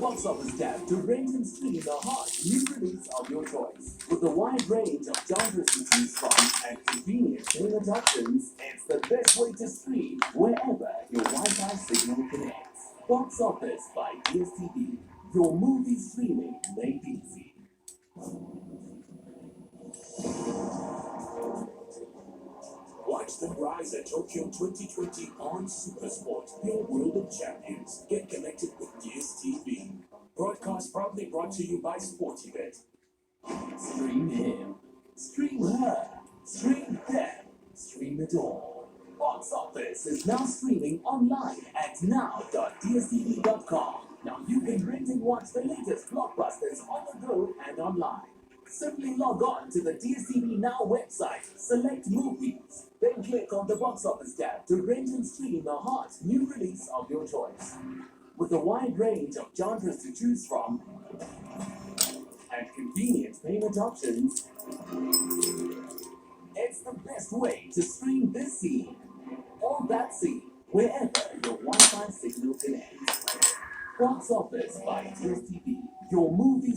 Box office tab to rent and stream the hot new release of your choice. With a wide range of genres to choose from and convenient payment options, it's the best way to stream wherever your Wi-Fi signal connects. Box Office by DSTV. Your movie streaming made easy. Watch them rise at Tokyo 2020 on Supersport, your world of champions. Get connected with DSTV. Broadcast proudly brought to you by Sportybet. Stream him, stream her, stream them, stream it all. Box Office is now streaming online at now.dstv.com. Now you can rent and watch the latest blockbusters on the go and online. Simply log on to the DSTV Now website, select movies, then click on the Box Office tab to rent and stream the hot new release of your choice. With a wide range of genres to choose from and convenient payment options, it's the best way to stream this scene or that scene wherever your Wi-Fi signal connects. Box Office by DSTV, your movies.